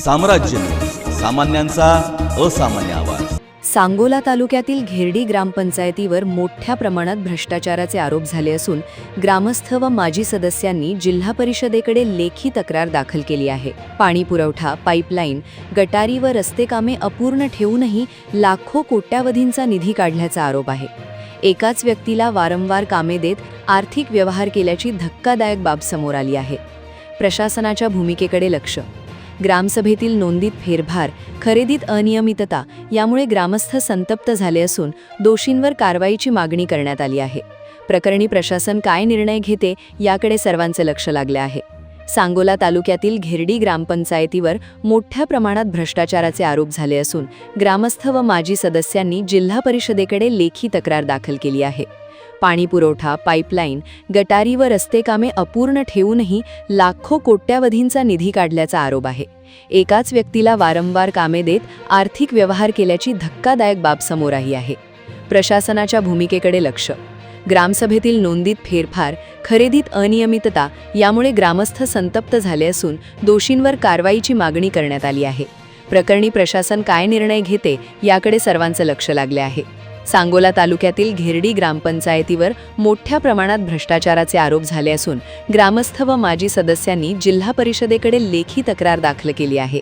साम्राज्य, सामान्यांचा असामान्य आवाज। सांगोला तालुक्यातील घेरडी ग्रामपंचायतीवर मोठ्या प्रमाणात भ्रष्टाचाराचे आरोप झाले असून ग्रामस्थ व माजी सदस्यांनी जिल्हा परिषदेकडे लेखी तक्रार दाखल केली आहे। पाणी पुरवठा, पाईपलाईन, गटारी व रस्ते कामे अपूर्ण ठेवूनही लाखो कोट्यावधींचा निधी काढल्याचा आरोप आहे। एकाच व्यक्तीला वारंवार कामे देत आर्थिक व्यवहार केल्याची धक्कादायक बाब समोर आली आहे। प्रशासनाच्या भूमिकेकडे लक्ष, ग्रामसभेतील नोंदीत फेरफार, खरेदीत अनियमितता यामुळे ग्रामस्थ संतप्त झाले असून दोषींवर कारवाईची मागणी करण्यात आली आहे। प्रकरणी प्रशासन काय निर्णय घेते याकडे सर्वांचे लक्ष लागले आहे। सांगोला तालुक्यातील घेरडी ग्रामपंचायतीवर मोठ्या प्रमाणात भ्रष्टाचाराचे आरोप झाले असून ग्रामस्थ व माजी सदस्यांनी जिल्हा परिषदेकडे लेखी तक्रार दाखल केली आहे। पाणी पुरवठा, पाईपलाईन, गटारी व रस्ते कामे अपूर्ण ठेवूनही लाखो कोट्यावधींचा निधी काढल्याचा आरोप आहे। एकाच व्यक्तीला वारंवार कामे देत आर्थिक व्यवहार केल्याची धक्कादायक बाब समोर आली आहे। प्रशासनाच्या भूमिकेकडे लक्ष, ग्रामसभेतील नोंदीत फेरफार, खरेदीत अनियमितता यामुळे ग्रामस्थ संतप्त झाले असून दोषींवर कारवाईची मागणी करण्यात आली आहे। प्रकरणी प्रशासन काय निर्णय घेते याकडे सर्वांचे लक्ष लागले आहे। सांगोला तालुक्यातील घेरडी ग्रामपंचायतीवर मोठ्या प्रमाणात भ्रष्टाचाराचे आरोप झाले असून ग्रामस्थ व माजी सदस्यांनी जिल्हा परिषदेकडे लेखी तक्रार दाखल केली आहे।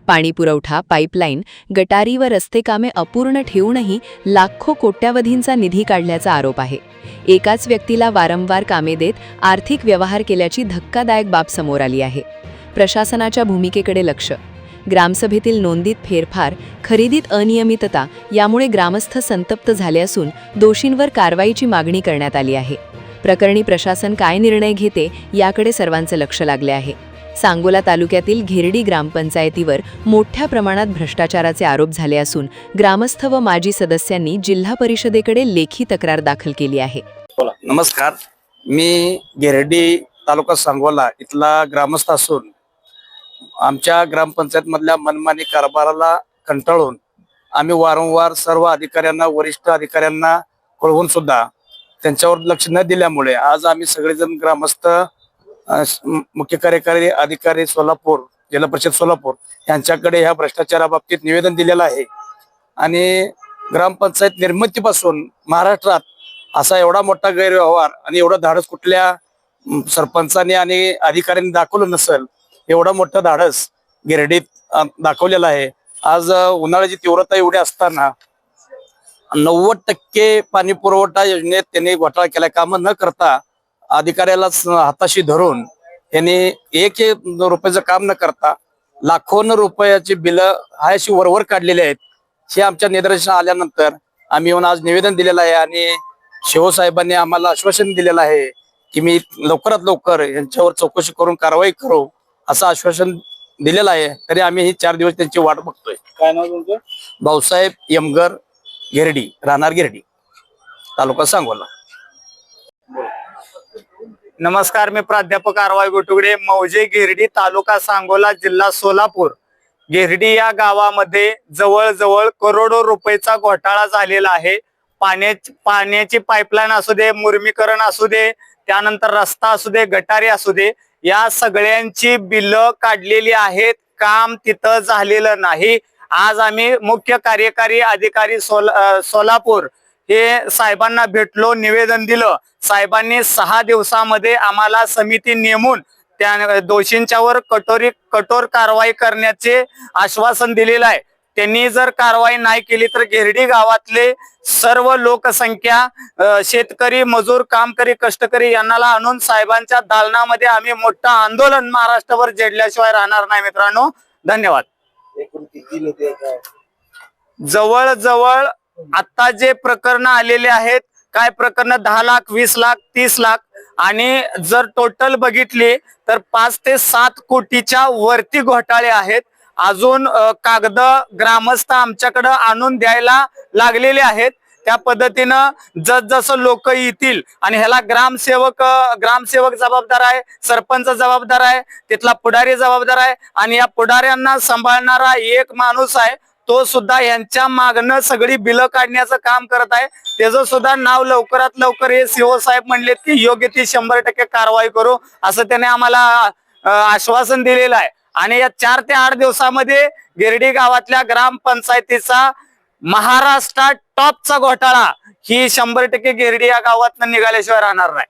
पाणी पुरवठा, पाईपलाईन, गटारी व रस्ते कामे अपूर्ण ठेवूनही लाखो कोट्यावधींचा निधी काढल्याचा आरोप आहे। एकाच व्यक्तीला वारंवार कामे देत आर्थिक व्यवहार केल्याची धक्कादायक बाब समोर आली आहे। प्रशासनाच्या भूमिकेकडे लक्ष, ग्रामसभेतील नोंदीत फेरफार, खरेदीत अनियमितता यामुळे ग्रामस्थ संतप्त झाले असून दोषींवर कारवाईची मागणी करण्यात आली आहे। प्रकरणी प्रशासन काय निर्णय घेते याकडे सर्वांचे लक्ष लागले आहे। सांगोला तालुक्यातील घेरडी ग्रामपंचायतीवर मोठ्या प्रमाणात भ्रष्टाचाराचे आरोप झाले असून ग्रामस्थ व माजी सदस्यांनी जिल्हा परिषदेकडे लेखी तक्रार दाखल केली आहे। नमस्कार, मी घेरडी तालुका सांगोला इथला ग्रामस्थ असून आमच्या ग्रामपंचायत मधल्या मनमानी कारभाराला कंटाळून आम्ही वारंवार सर्व अधिकाऱ्यांना, वरिष्ठ अधिकाऱ्यांना कळवून सुद्धा त्यांच्यावर लक्ष न दिल्यामुळे आज आम्ही सगळेजण ग्रामस्थ मुख्य कार्यकारी अधिकारी सोलापूर, जिल्हा परिषद सोलापूर यांच्याकडे ह्या भ्रष्टाचाराबाबतीत निवेदन दिलेलं आहे। आणि ग्रामपंचायत निर्मितीपासून महाराष्ट्रात असा एवढा मोठा गैरव्यवहार आणि एवढा धाडस कुठल्या सरपंचाने आणि अधिकाऱ्यांनी दाखवलं नसेल, एवढा मोठं धाडस गिरडीत दाखवलेलं आहे। आज उन्हाळ्याची तीव्रता एवढी असताना 90% पाणी पुरवठा योजनेत त्यांनी घोटाळा केला। काम न करता अधिकाऱ्याला हाताशी धरून त्यांनी एक रुपयाचं काम न करता लाखों रुपयाची बिलं हायशी वरवर काढलेली आहेत। हे आमच्या निदर्शन आल्यानंतर आम्ही येऊन आज निवेदन दिलेलं आहे आणि शिवसाहेबांनी आम्हाला आश्वासन दिलेलं आहे की मी लवकरात लवकर यांच्यावर चौकशी करून कारवाई करू असं आश्वासन दिलेलं आहे। तरी आम्ही ही 4 दिवस त्यांची वाट बघतोय। काय नाव तुमचं? भाऊसाहेब यमगर, घेरडी, राहणार घेरडी, तालुका सांगोला। नमस्कार, मी प्राध्यापक आरवाय गोटुगडे, मौजे घेरडी, तालुका सांगोला, जिल्हा सोलापूर। घेरडी या गावामध्ये जवळजवळ करोडो रुपयाचा घोटाळा झालेला आहे। पाण्याची पाईपलाईन असू दे, मुर्मीकरण असू दे, त्यानंतर रस्ता असू दे, गटारी असू दे, या सगळ्यांची बिलं काढलेली आहेत। काम तिथं झालेलं नाही। आज आम्ही मुख्य कार्यकारी अधिकारी सोलापूर हे साहेबांना भेटलो, निवेदन दिलं। साहेबांनी 6 दिवसामध्ये आम्हाला समिती नेमून त्या दोषींच्यावर कठोर कारवाई करण्याचे आश्वासन दिलेलं आहे। त्यांनी जर कारवाई नाही केली तर घेरडी गावातले सर्व लोकसंख्या, शेतकरी, मजूर, कामकरी, कष्टकरी यांना आणून साहेबांच्या दालनामध्ये आम्ही मोठं आंदोलन महाराष्ट्रभर झेडल्याशिवाय राहणार नाही। मित्रांनो, धन्यवाद। जवळजवळ आता जे प्रकरण आलेले आहेत, काय प्रकरण 10 लाख, 20 लाख, 30 लाख आणि जर टोटल बघितली तर 5 ते 7 कोटीच्या वरती घोटाळे आहेत। अजून कागद ग्रामस्थ आमच्याकडे आणून द्यायला लागलेले आहेत। त्या पद्धतीनं जसं लोक येतील आणि ह्याला ग्रामसेवक जबाबदार आहे, सरपंच जबाबदार आहे, तिथला पुढारी जबाबदार आहे आणि या पुढाऱ्यांना सांभाळणारा एक माणूस आहे, तो सुद्धा यांच्या मागणं सगळी बिलं काढण्याचं काम करत आहे। त्याचं सुद्धा नाव लवकरात लवकर हे सीओ साहेब म्हणलेत की योग्य ती 100% कारवाई करू असं त्याने आम्हाला आश्वासन दिलेलं आहे। आणि या 4 ते 8 दिवसामध्ये गिरडी गावातल्या ग्रामपंचायतीचा महाराष्ट्रात टॉपचा घोटाळा ही 100% गिरडी या गावात निघाल्याशिवाय राहणार नाही.